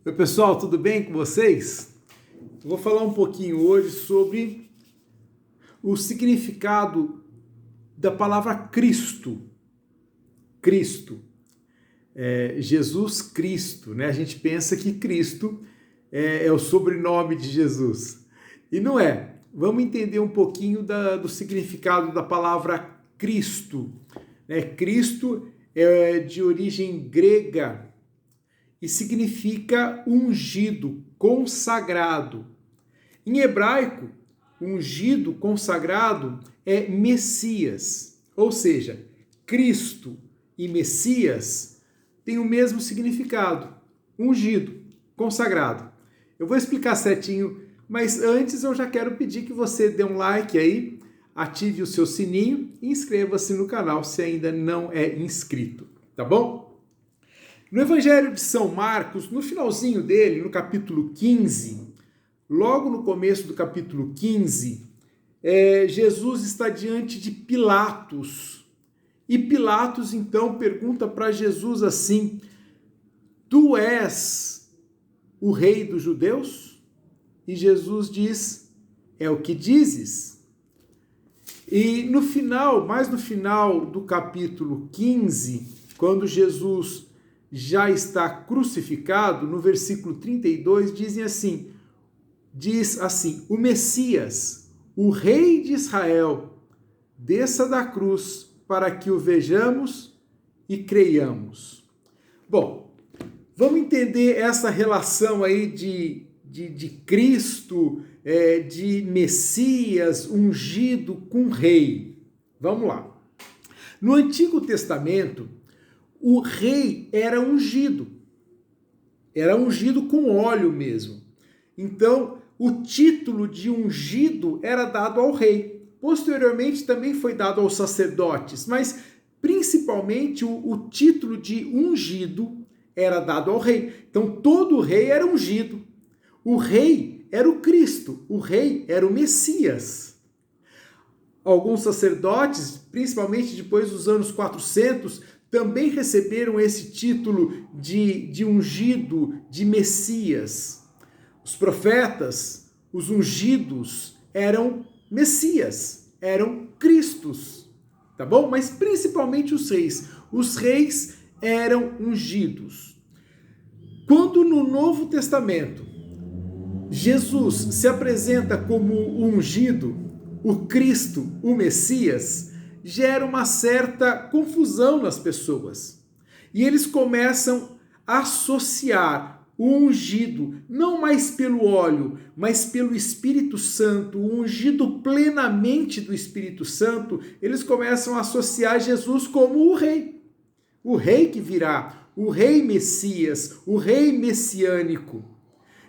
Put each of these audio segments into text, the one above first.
Oi pessoal, tudo bem com vocês? Eu vou falar um pouquinho hoje sobre o significado da palavra Cristo. Cristo, Jesus Cristo, né? A gente pensa que Cristo é o sobrenome de Jesus. E não é. Vamos entender um pouquinho do significado da palavra Cristo. Cristo é de origem grega e significa ungido, consagrado. Em hebraico, ungido, consagrado é Messias, ou seja, Cristo e Messias têm o mesmo significado, ungido, consagrado. Eu vou explicar certinho, mas antes eu já quero pedir que você dê um like aí, ative o seu sininho e inscreva-se no canal se ainda não é inscrito, tá bom? No Evangelho de São Marcos, no finalzinho dele, no capítulo 15, logo no começo do capítulo 15, Jesus está diante de Pilatos. E Pilatos, então, pergunta para Jesus assim: Tu és o rei dos judeus? E Jesus diz: É o que dizes. E no final, mais no final do capítulo 15, quando Jesus já está crucificado, no versículo 32, diz assim, o Messias, o rei de Israel, desça da cruz para que o vejamos e creiamos. Bom, vamos entender essa relação aí de Cristo, de Messias ungido com rei. Vamos lá. No Antigo Testamento, o rei era ungido com óleo mesmo. Então, o título de ungido era dado ao rei. Posteriormente também foi dado aos sacerdotes, mas principalmente o título de ungido era dado ao rei. Então, todo rei era ungido. O rei era o Cristo, o rei era o Messias. Alguns sacerdotes, principalmente depois dos anos 400, também receberam esse título de ungido, de Messias. Os profetas, os ungidos, eram Messias, eram Cristos, tá bom? Mas principalmente os reis eram ungidos. Quando no Novo Testamento Jesus se apresenta como ungido, o Cristo, o Messias, gera uma certa confusão nas pessoas. E eles começam a associar o ungido, não mais pelo óleo, mas pelo Espírito Santo, o ungido plenamente do Espírito Santo, eles começam a associar Jesus como o rei que virá, o rei Messias, o rei messiânico.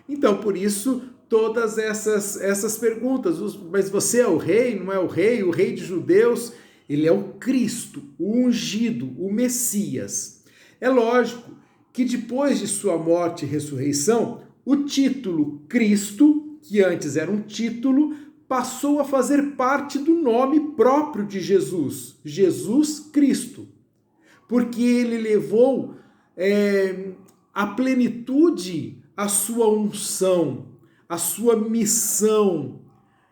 Então, por isso, todas essas perguntas, mas você é o rei, não é o rei de judeus? Ele é o Cristo, o ungido, o Messias. É lógico que depois de sua morte e ressurreição, o título Cristo, que antes era um título, passou a fazer parte do nome próprio de Jesus, Jesus Cristo. Porque ele levou a plenitude a sua unção, a sua missão.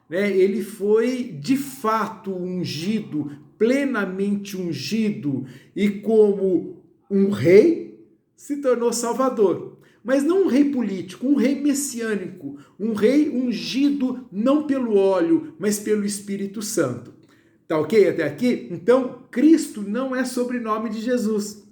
Ele foi de fato ungido, plenamente ungido, e como um rei, se tornou salvador. Mas não um rei político, um rei messiânico, um rei ungido não pelo óleo, mas pelo Espírito Santo. Tá ok até aqui? Então, Cristo não é sobrenome de Jesus.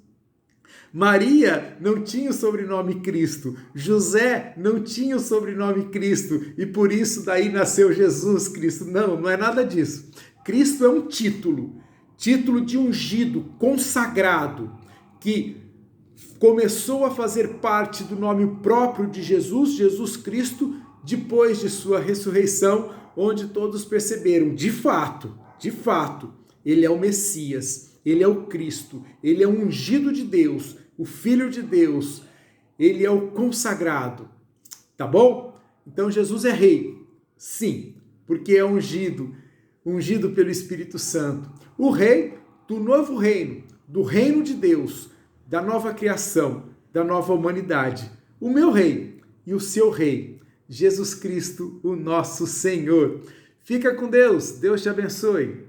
Maria não tinha o sobrenome Cristo, José não tinha o sobrenome Cristo, e por isso daí nasceu Jesus Cristo. Não é nada disso. Cristo é um título de ungido, consagrado, que começou a fazer parte do nome próprio de Jesus, Jesus Cristo, depois de sua ressurreição, onde todos perceberam, de fato, ele é o Messias, ele é o Cristo, ele é o ungido de Deus, o Filho de Deus, ele é o consagrado, tá bom? Então Jesus é rei, sim, porque é ungido pelo Espírito Santo. O rei do novo reino, do reino de Deus, da nova criação, da nova humanidade. o meu rei e o seu rei, Jesus Cristo, o nosso Senhor. Fica com Deus, Deus te abençoe.